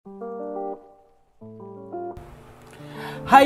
Hi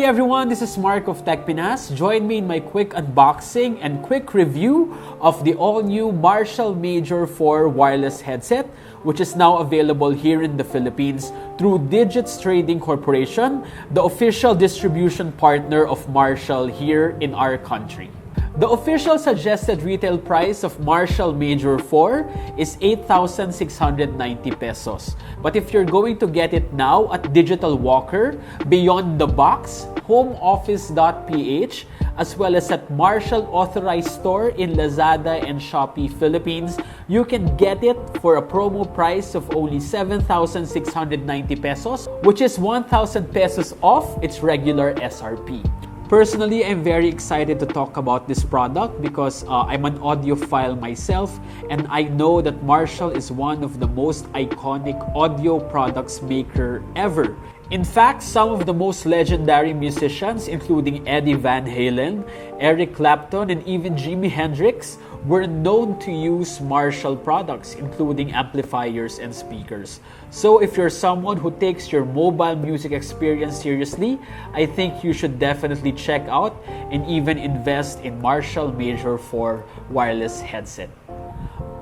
everyone, this is Mark of Tech Pinas. Join me in my quick unboxing and quick review of the all-new Marshall Major 4 wireless headset, which is now available here in the Philippines through Digits Trading Corporation, the official distribution partner of Marshall here in our country. The official suggested retail price of Marshall Major 4 is 8,690 pesos. But if you're going to get it now at Digital Walker, Beyond the Box, HomeOffice.PH, as well as at Marshall Authorized store in Lazada and Shopee Philippines, you can get it for a promo price of only 7,690 pesos, which is 1,000 pesos off its regular SRP. Personally, I'm very excited to talk about this product because I'm an audiophile myself, and I know that Marshall is one of the most iconic audio products maker ever. In fact, some of the most legendary musicians, including Eddie Van Halen, Eric Clapton, and even Jimi Hendrix, were known to use Marshall products, including amplifiers and speakers. So if you're someone who takes your mobile music experience seriously, I think you should definitely check out and even invest in Marshall Major 4 wireless headset.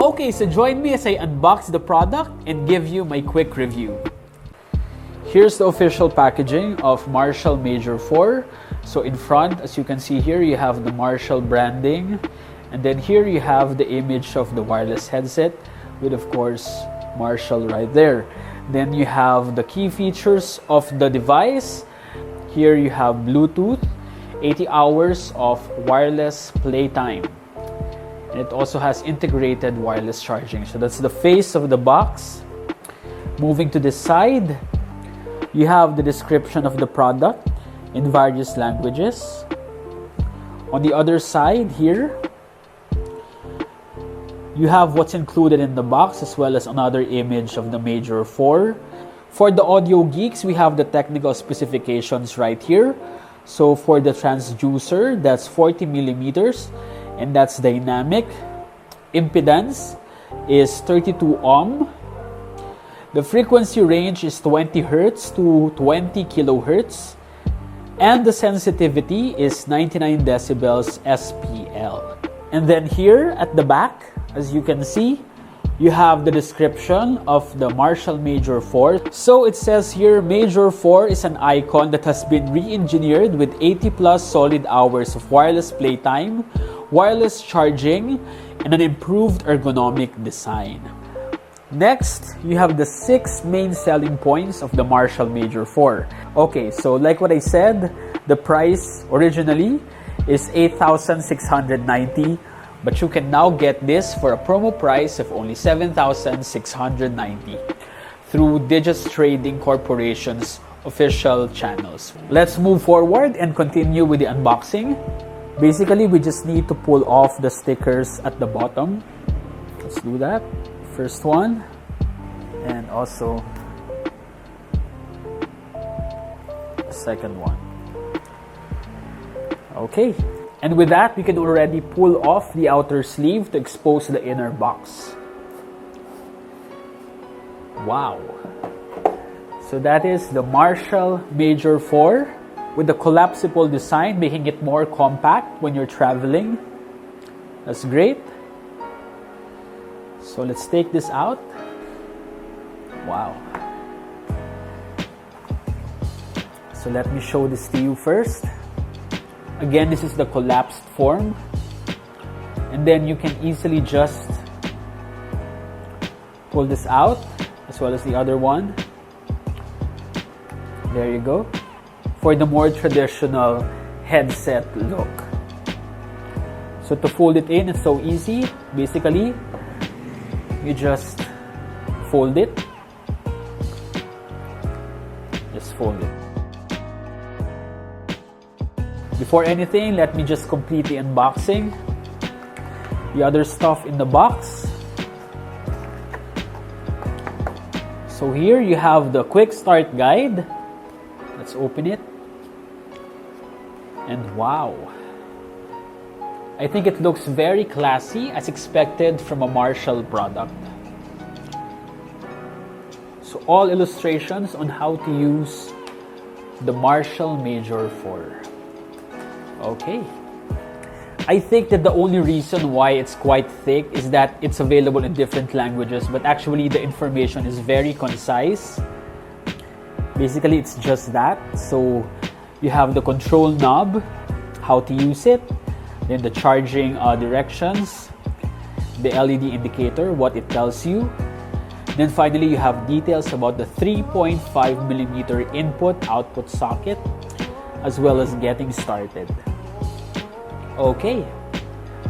Okay, so join me as I unbox the product and give you my quick review. Here's the official packaging of Marshall Major 4. So in front, as you can see here, you have the Marshall branding. And then here you have the image of the wireless headset with, of course, Marshall right there. Then you have the key features of the device. Here you have Bluetooth, 80 hours of wireless playtime. And it also has integrated wireless charging. So that's the face of the box. Moving to the side, you have the description of the product in various languages. On the other side here, you have what's included in the box as well as another image of the Major 4. For the audio geeks, we have the technical specifications right here. So for the transducer, that's 40 millimeters and that's dynamic. Impedance is 32 ohm. The frequency range is 20 Hz to 20 kilohertz. And the sensitivity is 99 decibels SPL. And then here at the back, as you can see, you have the description of the Marshall Major 4. So it says here, Major 4 is an icon that has been re-engineered with 80 plus solid hours of wireless playtime, wireless charging, and an improved ergonomic design. Next, you have the 6 main selling points of the Marshall Major 4. Okay, so like what I said, the price originally is 8,690, but you can now get this for a promo price of only 7,690 through Digits Trading Corporation's official channels. Let's move forward and continue with the unboxing. Basically, we just need to pull off the stickers at the bottom. Let's do that. First one, and also the second one. Okay, and with that, we can already pull off the outer sleeve to expose the inner box. Wow! So that is the Marshall Major 4 with the collapsible design, making it more compact when you're traveling. That's great. So let's take this out. Wow. So let me show this to you first. Again, this is the collapsed form. And then you can easily just pull this out as well as the other one. There you go. For the more traditional headset look. So to fold it in, it's so easy. Basically, you just fold it. Just fold it. Before anything, let me just complete the unboxing. The other stuff in the box. So here you have the quick start guide. Let's open it. And wow. I think it looks very classy as expected from a Marshall product. So all illustrations on how to use the Marshall Major 4. Okay. I think that the only reason why it's quite thick is that it's available in different languages, but actually the information is very concise. Basically, it's just that. So you have the control knob, how to use it, then the charging directions, the LED indicator, what it tells you. Then finally, you have details about the 3.5mm input-output socket, as well as getting started. Okay,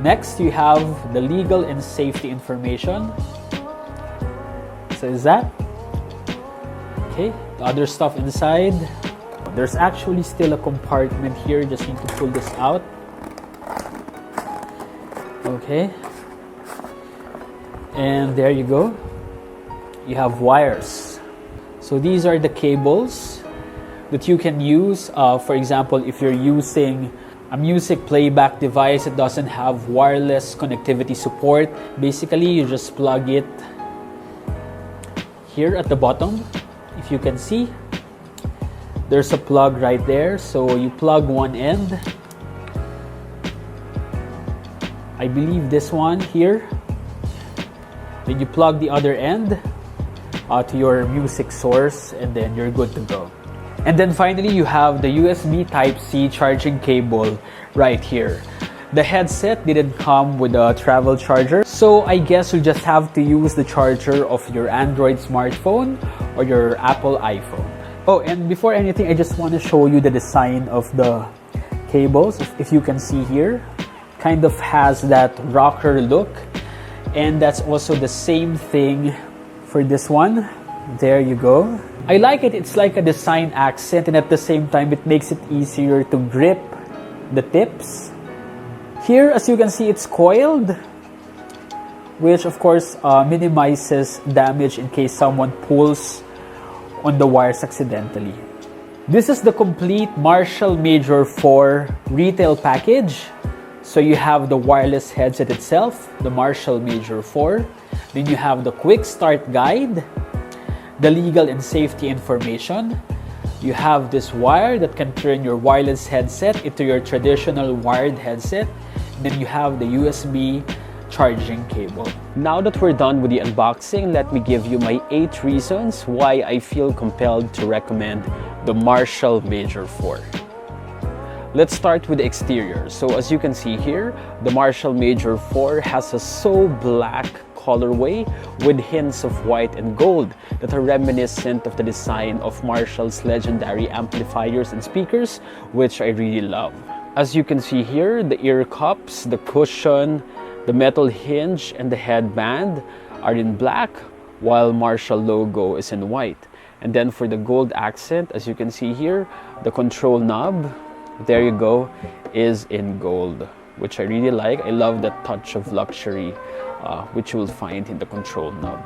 next you have the legal and safety information. So is that? Okay, the other stuff inside. There's actually still a compartment here, just need to pull this out. Okay, and there you go. You have wires. So these are the cables that you can use. For example, if you're using a music playback device that doesn't have wireless connectivity support, basically you just plug it here at the bottom. If you can see, there's a plug right there. So you plug one end, I believe this one here, then you plug the other end to your music source, and then you're good to go. And then finally, you have the USB Type-C charging cable right here. The headset didn't come with a travel charger, so I guess you'll just have to use the charger of your Android smartphone or your Apple iPhone. Oh, and before anything, I just want to show you the design of the cables. If you can see here, kind of has that rocker look, and that's also the same thing for this one. There you go. I like it. It's like a design accent, and at the same time it makes it easier to grip the tips. Here, as you can see, it's coiled, which of course minimizes damage in case someone pulls on the wires accidentally. This is the complete Marshall Major 4 retail package. So you have the wireless headset itself, the Marshall Major 4. Then you have the quick start guide, the legal and safety information. You have this wire that can turn your wireless headset into your traditional wired headset. Then you have the USB charging cable. Now that we're done with the unboxing, let me give you my 8 reasons why I feel compelled to recommend the Marshall Major 4. Let's start with the exterior. So as you can see here, the Marshall Major 4 has a so black colorway with hints of white and gold that are reminiscent of the design of Marshall's legendary amplifiers and speakers, which I really love. As you can see here, the ear cups, the cushion, the metal hinge, and the headband are in black, while Marshall logo is in white. And then for the gold accent, as you can see here, the control knob, there you go, is in gold, which I really like. I love that touch of luxury which you will find in the control knob.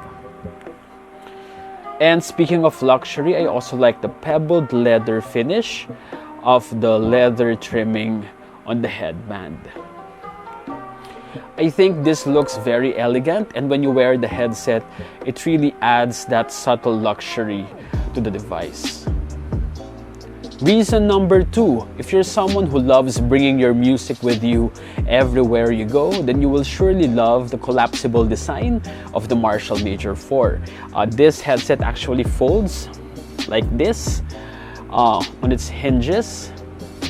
And speaking of luxury, I also like the pebbled leather finish of the leather trimming on the headband. I think this looks very elegant, and when you wear the headset, it really adds that subtle luxury to the device. Reason number 2, if you're someone who loves bringing your music with you everywhere you go, then you will surely love the collapsible design of the Marshall Major 4. This headset actually folds like this on its hinges.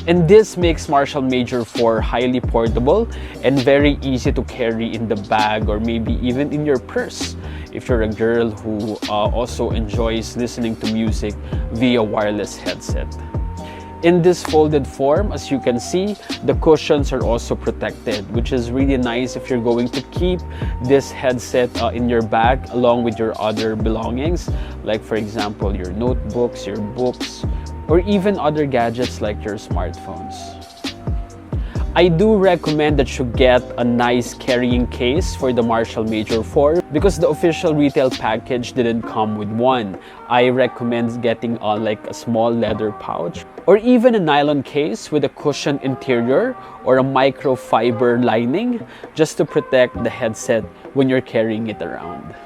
And this makes Marshall Major 4 highly portable and very easy to carry in the bag or maybe even in your purse if you're a girl who also enjoys listening to music via wireless headset. In this folded form, as you can see, the cushions are also protected, which is really nice if you're going to keep this headset in your bag along with your other belongings, like for example your notebooks, your books, or even other gadgets like your smartphones. I do recommend that you get a nice carrying case for the Marshall Major 4 because the official retail package didn't come with one. I recommend getting like a small leather pouch or even a nylon case with a cushioned interior or a microfiber lining just to protect the headset when you're carrying it around.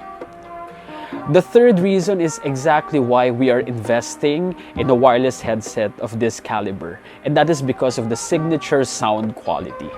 The third reason is exactly why we are investing in a wireless headset of this caliber, and that is because of the signature sound quality.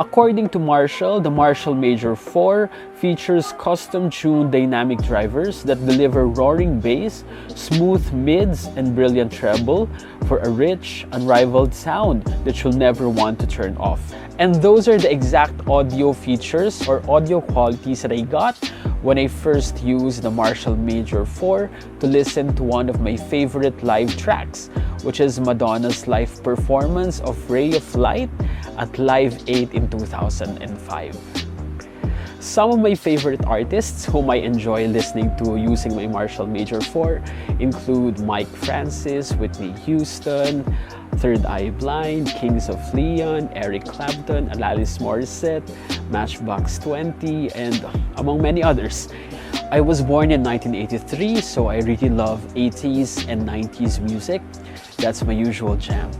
According to Marshall, the Marshall Major 4 features custom-tuned dynamic drivers that deliver roaring bass, smooth mids, and brilliant treble for a rich, unrivaled sound that you'll never want to turn off. And those are the exact audio features or audio qualities that I got when I first used the Marshall Major 4 to listen to one of my favorite live tracks, which is Madonna's live performance of Ray of Light at Live 8 in 2005. Some of my favorite artists whom I enjoy listening to using my Marshall Major 4 include Mike Francis, Whitney Houston, Third Eye Blind, Kings of Leon, Eric Clapton, Alanis Morissette, Matchbox 20, and among many others. I was born in 1983, so I really love 80s and 90s music. That's my usual jam.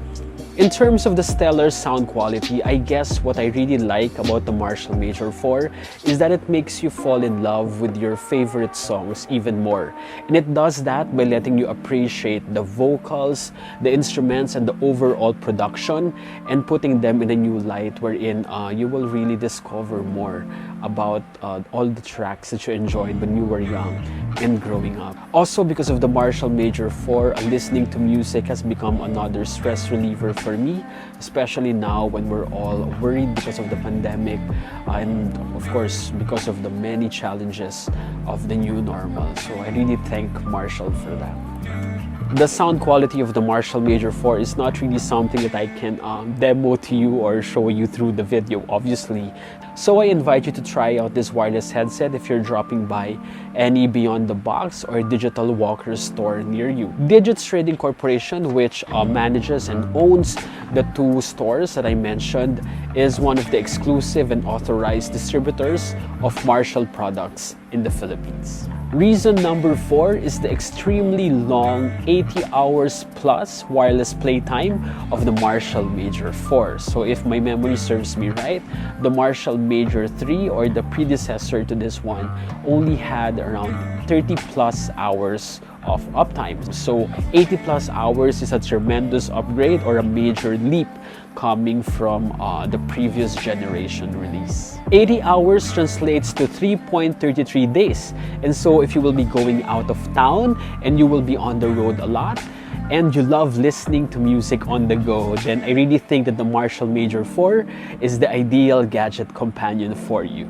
In terms of the stellar sound quality, I guess what I really like about the Marshall Major 4 is that it makes you fall in love with your favorite songs even more. And it does that by letting you appreciate the vocals, the instruments, and the overall production, and putting them in a new light wherein you will really discover more about all the tracks that you enjoyed when you were young and growing up. Also, because of the Marshall Major 4, listening to music has become another stress reliever for me, especially now when we're all worried because of the pandemic and of course because of the many challenges of the new normal. So I really thank Marshall for that. The sound quality of the Marshall Major 4 is not really something that I can demo to you or show you through the video, obviously. So I invite you to try out this wireless headset if you're dropping by any Beyond the Box or Digital Walker store near you. Digits Trading Corporation, which manages and owns the two stores that I mentioned, is one of the exclusive and authorized distributors of Marshall products in the Philippines. Reason number 4 is the extremely long 80 hours plus wireless playtime of the Marshall Major 4. So if my memory serves me right, the Marshall Major 3 or the predecessor to this one only had around 30 plus hours of uptime. So 80 plus hours is a tremendous upgrade or a major leap coming from the previous generation release. 80 hours translates to 3.33 days. And so if you will be going out of town and you will be on the road a lot and you love listening to music on the go, then I really think that the Marshall Major 4 is the ideal gadget companion for you.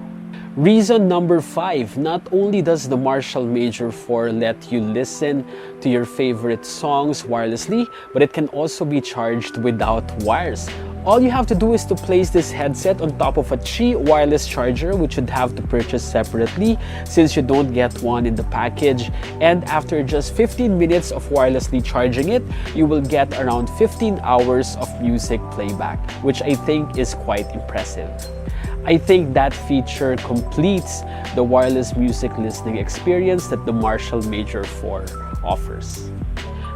Reason number 5, not only does the Marshall Major 4 let you listen to your favorite songs wirelessly, but it can also be charged without wires. All you have to do is to place this headset on top of a Qi wireless charger, which you'd have to purchase separately since you don't get one in the package. And after just 15 minutes of wirelessly charging it, you will get around 15 hours of music playback, which I think is quite impressive. I think that feature completes the wireless music listening experience that the Marshall Major 4 offers.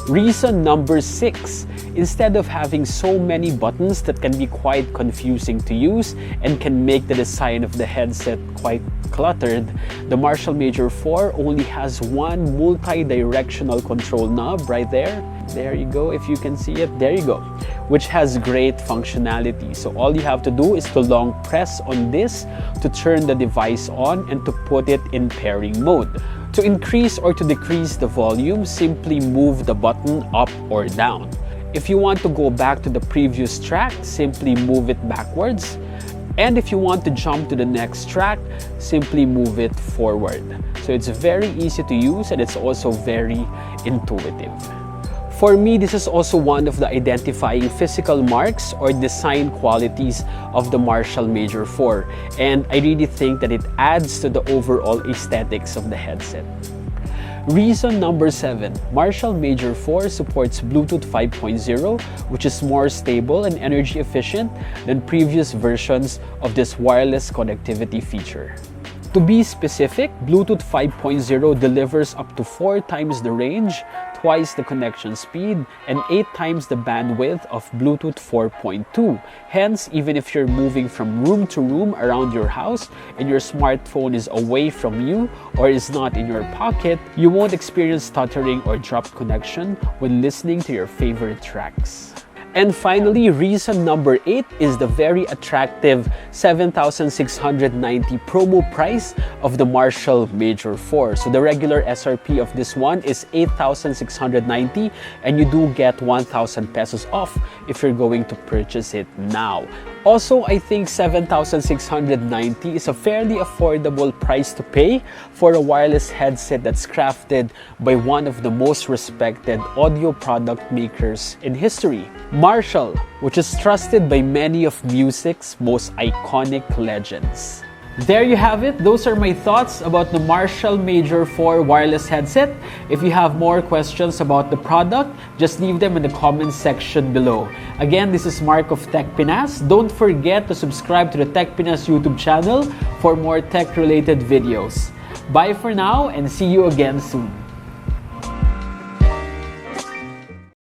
Reason number 6, instead of having so many buttons that can be quite confusing to use and can make the design of the headset quite cluttered, the Marshall Major 4 only has one multi-directional control knob right there. There you go, if you can see it, there you go, which has great functionality. So all you have to do is to long press on this to turn the device on and to put it in pairing mode. To increase or to decrease the volume, simply move the button up or down. If you want to go back to the previous track, simply move it backwards. And if you want to jump to the next track, simply move it forward. So it's very easy to use and it's also very intuitive. For me, this is also one of the identifying physical marks or design qualities of the Marshall Major 4, and I really think that it adds to the overall aesthetics of the headset. Reason number 7, Marshall Major 4 supports Bluetooth 5.0, which is more stable and energy efficient than previous versions of this wireless connectivity feature. To be specific, Bluetooth 5.0 delivers up to 4 times the range twice the connection speed, and 8 times the bandwidth of Bluetooth 4.2. Hence, even if you're moving from room to room around your house and your smartphone is away from you or is not in your pocket, you won't experience stuttering or dropped connection when listening to your favorite tracks. And finally, reason number 8 is the very attractive 7,690 promo price of the Marshall Major 4. So the regular SRP of this one is 8,690, and you do get 1,000 pesos off if you're going to purchase it now. Also, I think 7,690 is a fairly affordable price to pay for a wireless headset that's crafted by one of the most respected audio product makers in history, Marshall, which is trusted by many of music's most iconic legends. There you have it. Those are my thoughts about the Marshall Major 4 wireless headset. If you have more questions about the product, just leave them in the comments section below. Again, this is Mark of Tech Pinas. Don't forget to subscribe to the Tech Pinas YouTube channel for more tech-related videos. Bye for now and see you again soon.